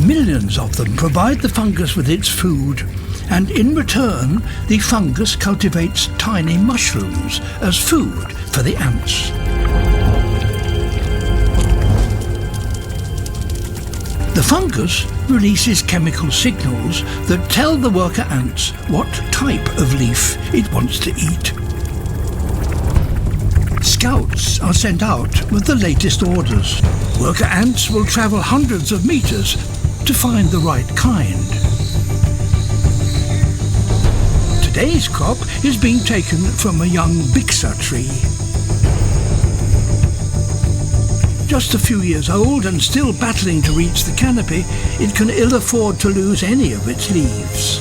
Millions of them provide the fungus with its food, and in return the fungus cultivates tiny mushrooms as food for the ants. The fungus releases chemical signals that tell the worker ants what type of leaf it wants to eat. Scouts are sent out with the latest orders. Worker ants will travel hundreds of meters to find the right kind. Today's crop is being taken from a young bixa tree. Just a few years old and still battling to reach the canopy, it can ill afford to lose any of its leaves.